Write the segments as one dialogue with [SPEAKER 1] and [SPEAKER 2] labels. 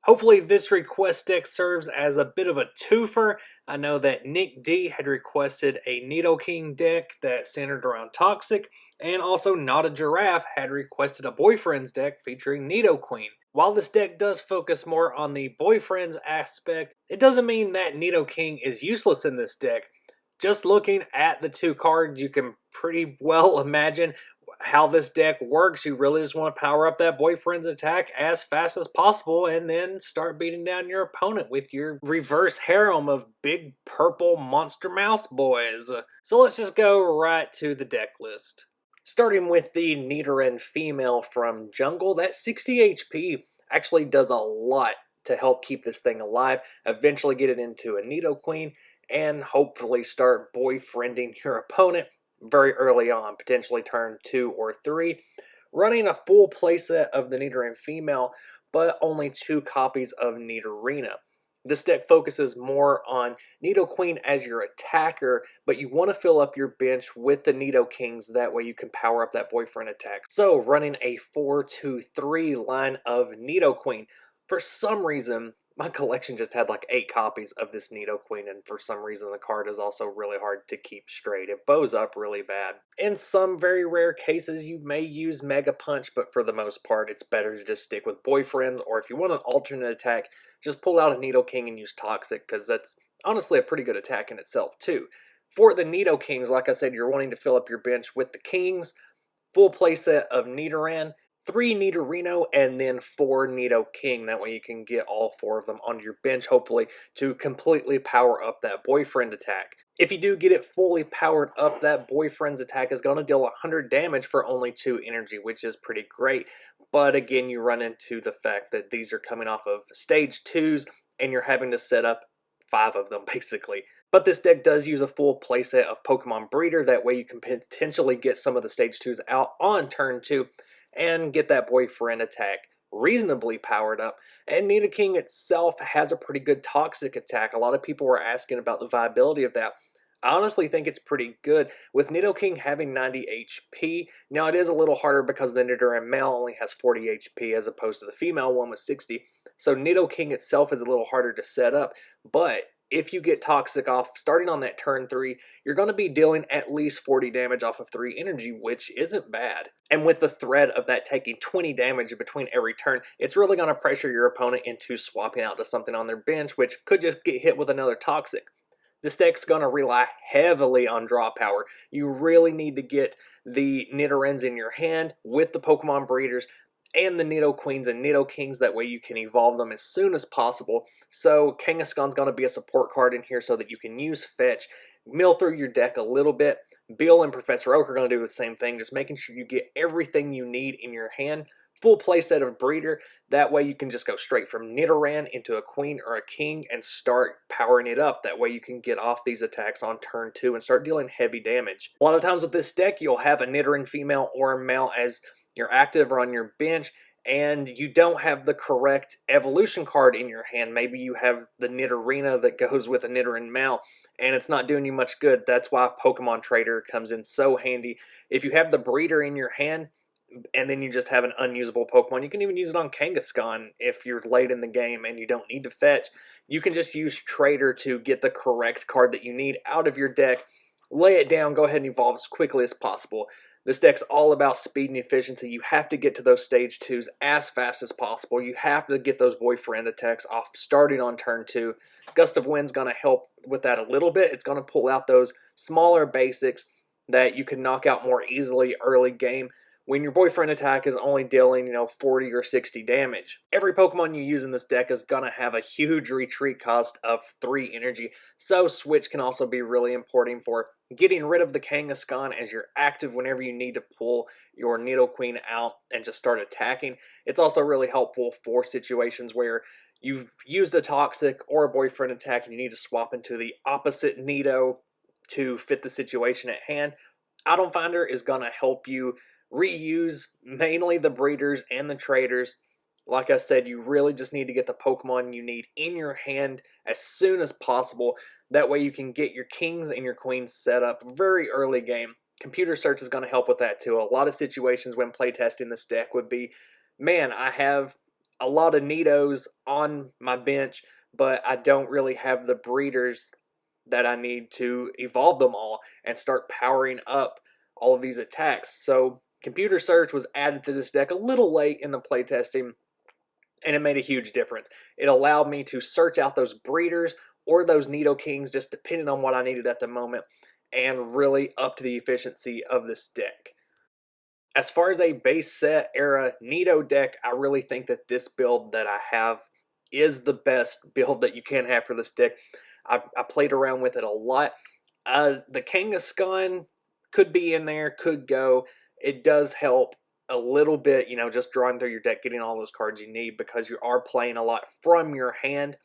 [SPEAKER 1] Hopefully this request deck serves as a bit of a twofer. I know that Nick D had requested a Nidoking deck that centered around Toxic, and also Not a Giraffe had requested a Boyfriends deck featuring Nidoqueen. While this deck does focus more on the Boyfriends aspect, it doesn't mean that Nidoking is useless in this deck. Just looking at the two cards, you can pretty well imagine how this deck works. You really just want to power up that Boyfriend's attack as fast as possible and then start beating down your opponent with your reverse harem of big purple monster mouse boys. So let's just go right to the deck list. Starting with the Nidoran female from Jungle, that 60 HP actually does a lot to help keep this thing alive, eventually get it into a Nidoqueen, and hopefully start boyfriending your opponent very early on, potentially turn 2 or 3, running a full playset of the Nidoran female, but only 2 copies of Nidorina. This deck focuses more on Nidoqueen as your attacker, but you want to fill up your bench with the Nieto Kings, that way you can power up that boyfriend attack. So running a 4-2-3 line of Nidoqueen. For some reason, my collection just had like 8 copies of this Nidoqueen, and for some reason the card is also really hard to keep straight. It bows up really bad. In some very rare cases, you may use Mega Punch, but for the most part, it's better to just stick with Boyfriends, or if you want an alternate attack, just pull out a Nidoking and use Toxic, because that's honestly a pretty good attack in itself too. For the Nieto Kings, like I said, you're wanting to fill up your bench with the Kings, full playset of Nidoran, 3 Nidorino, and then 4 Nieto King. That way you can get all 4 of them on your bench, hopefully, to completely power up that Boyfriend attack. If you do get it fully powered up, that Boyfriend's attack is going to deal 100 damage for only 2 energy, which is pretty great. But again, you run into the fact that these are coming off of stage 2s, and you're having to set up 5 of them, basically. But this deck does use a full playset of Pokemon Breeder, that way you can potentially get some of the stage 2s out on turn 2, and get that boyfriend attack reasonably powered up. And Nidoking itself has a pretty good toxic attack. A lot of people were asking about the viability of that. I honestly think it's pretty good, with Nidoking having 90 HP. Now it is a little harder because the Nidoran male only has 40 HP as opposed to the female one with 60. So Nidoking itself is a little harder to set up, but if you get Toxic off starting on that turn 3, you're going to be dealing at least 40 damage off of 3 energy, which isn't bad. And with the threat of that taking 20 damage between every turn, it's really going to pressure your opponent into swapping out to something on their bench, which could just get hit with another Toxic. This deck's going to rely heavily on draw power. You really need to get the Nidorans in your hand with the Pokemon Breeders and the Nido Queens and Nido Kings, that way you can evolve them as soon as possible. So Kangaskhan's going to be a support card in here so that you can use Fetch, mill through your deck a little bit. Bill and Professor Oak are going to do the same thing, just making sure you get everything you need in your hand. Full playset of Breeder, that way you can just go straight from Nidoran into a Queen or a King and start powering it up. That way you can get off these attacks on turn 2 and start dealing heavy damage. A lot of times with this deck, you'll have a Nidoran female or male as you're active or on your bench, and you don't have the correct evolution card in your hand. Maybe you have the Nidorina that goes with a Nidoran male, and it's not doing you much good. That's why Pokemon Trader comes in so handy. If you have the Breeder in your hand, and then you just have an unusable Pokemon, you can even use it on Kangaskhan if you're late in the game and you don't need to fetch. You can just use Trader to get the correct card that you need out of your deck, lay it down, go ahead and evolve as quickly as possible. This deck's all about speed and efficiency. You have to get to those stage 2s as fast as possible. You have to get those boyfriend attacks off starting on turn 2. Gust of Wind's going to help with that a little bit. It's going to pull out those smaller basics that you can knock out more easily early game when your boyfriend attack is only dealing, 40 or 60 damage. Every Pokemon you use in this deck is going to have a huge retreat cost of 3 energy, so Switch can also be really important for getting rid of the Kangaskhan as you're active whenever you need to pull your Nidoqueen out and just start attacking. It's also really helpful for situations where you've used a Toxic or a boyfriend attack and you need to swap into the opposite Nido to fit the situation at hand. Item Finder is going to help you reuse mainly the Breeders and the Traders. Like I said, you really just need to get the Pokemon you need in your hand as soon as possible. That way you can get your Kings and your Queens set up very early game. Computer search is going to help with that too. A lot of situations when playtesting this deck would be, man, I have a lot of Nidos on my bench, but I don't really have the breeders that I need to evolve them all and start powering up all of these attacks. So computer search was added to this deck a little late in the playtesting, and it made a huge difference. It allowed me to search out those breeders or those Nieto Kings, just depending on what I needed at the moment, and really upped the efficiency of this deck. As far as a base set era Nido deck, I really think that this build that I have is the best build that you can have for this deck. I played around with it a lot. The Kangaskhan could be in there, could go. It does help a little bit, just drawing through your deck, getting all those cards you need because you are playing a lot from your hand.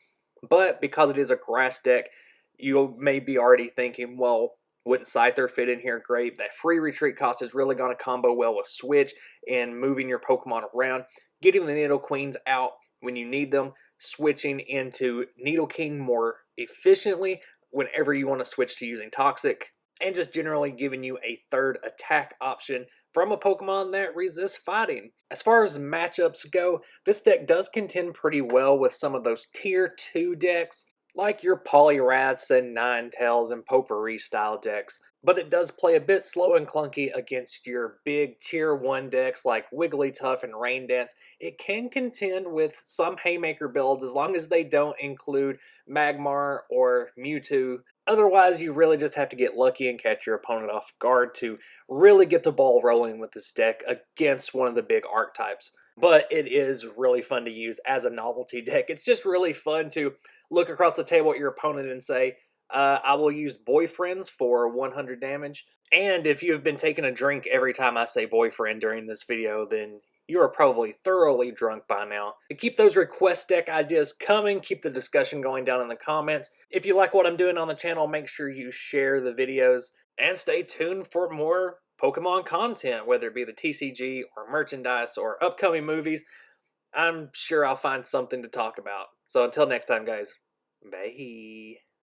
[SPEAKER 1] But because it is a grass deck, you may be already thinking, well, wouldn't Scyther fit in here? Great. That free retreat cost is really going to combo well with Switch and moving your Pokemon around, getting the Nidoqueens out when you need them, switching into Nidoking more efficiently whenever you want to switch to using Toxic, and just generally giving you a third attack option from a Pokemon that resists fighting. As far as matchups go, this deck does contend pretty well with some of those Tier 2 decks, like your Poliwraths and Ninetales and Potpourri style decks, but it does play a bit slow and clunky against your big Tier 1 decks like Wigglytuff and Rain Dance. It can contend with some Haymaker builds as long as they don't include Magmar or Mewtwo. Otherwise, you really just have to get lucky and catch your opponent off guard to really get the ball rolling with this deck against one of the big archetypes. But it is really fun to use as a novelty deck. It's just really fun to look across the table at your opponent and say, I will use Boyfriends for 100 damage. And if you have been taking a drink every time I say boyfriend during this video, then you are probably thoroughly drunk by now. Keep those request deck ideas coming. Keep the discussion going down in the comments. If you like what I'm doing on the channel, make sure you share the videos. And stay tuned for more Pokemon content, whether it be the TCG or merchandise or upcoming movies. I'm sure I'll find something to talk about. So until next time, guys, bye.